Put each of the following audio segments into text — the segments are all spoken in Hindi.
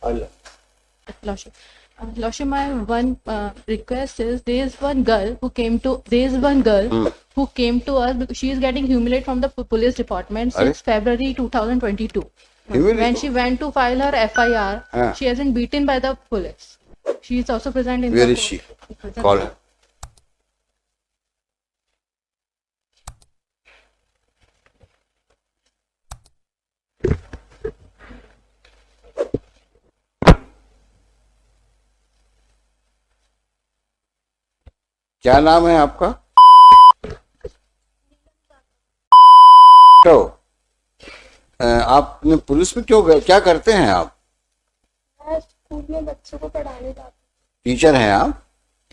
Lordship, Lordship, my one request is there is one girl who came to us because she is getting humiliated from the police department since February 2022. When she went to file her FIR, she has been beaten by the police. She is also present in Where the is she? Call her. क्या नाम है आपका? तो आपने पुलिस में क्यों गए? क्या करते हैं आप? मैं स्कूल में बच्चों को पढ़ाने जाती हूँ। टीचर हैं आप?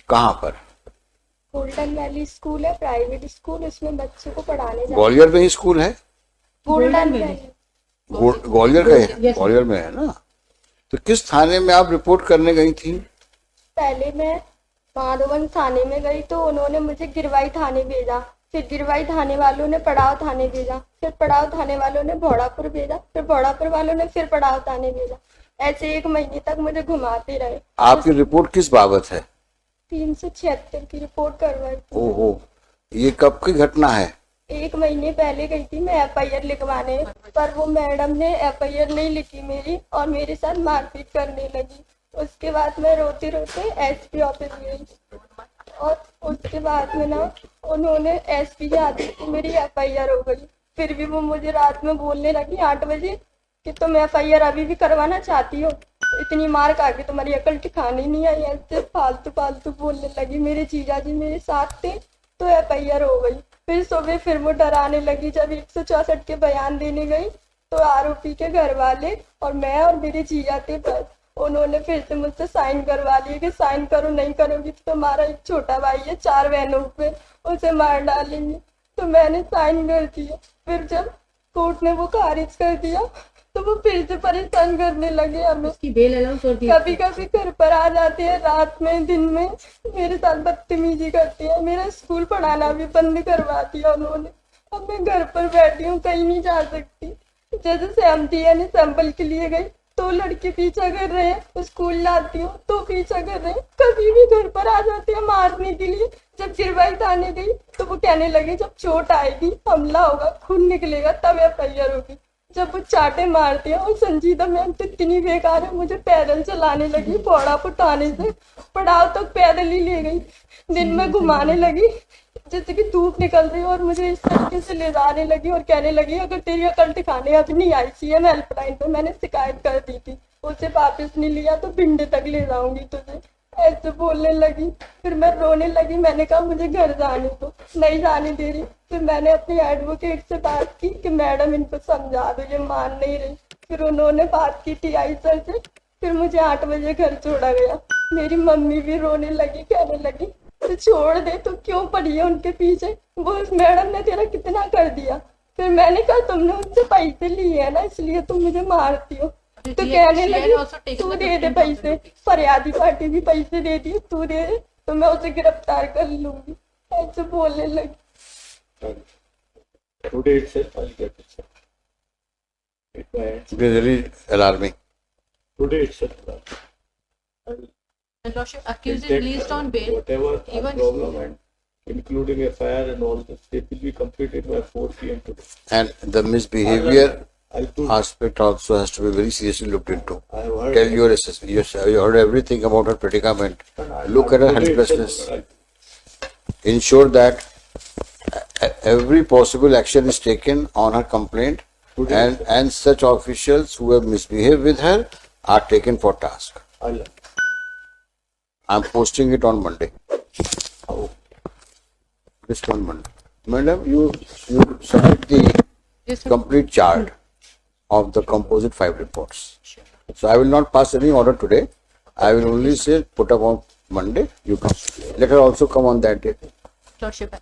कहाँ पर? गोल्डन वैली स्कूल है, प्राइवेट स्कूल, उसमें बच्चों को पढ़ाने जाती हूँ। ग्वालियर में ही स्कूल है? गोल्डन वैली ग्वालियर का है? ग्वालियर में है ना? तो किस थाने में आप रिपोर्ट करने गई थी? पहले मैं माधवन थाने में गई तो उन्होंने मुझे गिरवाई थाने भेजा, फिर गिरवाई थाने वालों ने पड़ाव थाने भेजा, फिर पड़ाव थाने वालों ने भोड़ापुर भेजा, फिर भोड़ापुर वालों ने फिर पड़ाव थाने भेजा। ऐसे 1 महीने तक मुझे घुमाते रहे। आपकी रिपोर्ट किस बाबत है? 376 की रिपोर्ट करवाई। ओहो, ये कब की घटना है? 1 महीने पहले गई थी मैं FIR लिखवाने, पर वो मैडम ने FIR नहीं लिखी मेरी और मेरे साथ मारपीट करने लगी। उसके बाद मैं रोते रोते SP ऑफिस गई और उसके बाद में ना उन्होंने SP के आदेश से मेरी FIR हो गई। फिर भी वो मुझे रात में बोलने लगी 8 बजे कि तुम FIR अभी भी करवाना चाहती हो, इतनी मार खा के तुम्हारी अकल ठिकाने नहीं आई। ऐसे फालतू बोलने लगी। मेरे जीजा जी मेरे साथ थे तो FIR हो गई। फिर सुबह फिर वो डराने लगी। जब 164 के बयान देने गई तो आरोपी के घर वाले और मैं और मेरे जीजा थे बस, उन्होंने फिर से मुझसे साइन करवा लिए कि साइन करो, नहीं करोगी तो तुम्हारा एक छोटा भाई है 4 बहनों पे, उसे मार डालेंगे। तो मैंने साइन कर दिया। फिर जब कोर्ट ने वो खारिज कर दिया तो वो फिर से परेशान करने लगे हमें। कभी कभी घर पर आ जाते हैं रात में, दिन में मेरे साथ बदतमीजी करते हैं। मेरा स्कूल पढ़ाना भी बंद करवा दिया उन्होंने। अब मैं घर पर बैठी हूँ, कहीं नहीं जा सकती। जैसे सहमति यानी सैंपल के लिए गई तो लड़के पीछा कर रहे हैं, स्कूल लाती हूँ तो पीछा कर रहे हैं, कभी भी घर पर आ जाते हैं मारने के लिए। जब गिरवाई थाने गई तो वो कहने लगे जब चोट आएगी, हमला होगा, खून निकलेगा तब FIR होगी। जब वो चाटे मारते हैं और संजीदा मैम तो इतनी बेकार है, मुझे पैदल चलाने लगी। भोड़ापुर थाने से पड़ाव तक पैदल ही ले गई। दिन में घुमाने लगी जैसे कि धूप निकल रही और मुझे इस तरीके से ले जाने लगी और कहने लगी अगर तेरी अकल ठिकाने अभी नहीं आई CM हेल्पलाइन पे मैंने शिकायत कर दी थी, उसे वापस नहीं लिया तो भिंडे तक ले जाऊंगी तुझे, ऐसे बोलने लगी। फिर मैं रोने लगी। मैंने कहा मुझे घर जाने दो, नहीं जाने दे रही। फिर मैंने अपनी एडवोकेट से बात की कि मैडम इनको समझा दो, ये मान नहीं रही। फिर उन्होंने बात की TI सर से। फिर मुझे 8 बजे घर छोड़ा गया। मेरी मम्मी भी रोने लगी, कहने लगी तो छोड़ दे, तो क्यों पड़ी है उनके पीछे, वो उस मैडम ने तेरा कितना कर दिया। फिर मैंने कहा तुमने उनसे पैसे लिए है ना, इसलिए तुम मुझे मारती हो। तो कहने लगी तू दे दे पैसे, फरियादी पार्टी भी पैसे दे दी, तू दे दे तो मैं उसे गिरफ्तार कर लूंगी, ऐसे बोलने लगी। Today itself, I'll get it, sir. It is really alarming. Today itself, Lordship, accused is released on bail. whatever Even problem and including FIR and all this, it will be completed by 4 PM today. And the misbehavior I'll do. aspect also has to be very seriously looked into. I have heard. Tell your assessment. You heard everything about her predicament. Look at her Today helplessness. itself, Ensure that every possible action is taken on her complaint, and such officials who have misbehaved with her are taken for task. I'm posting it on Monday. Just on Monday. Madam, you submit the complete chart of the composite 5 reports. So I will not pass any order today. I will only say put up on Monday. You come. Let her also come on that day. Lordship.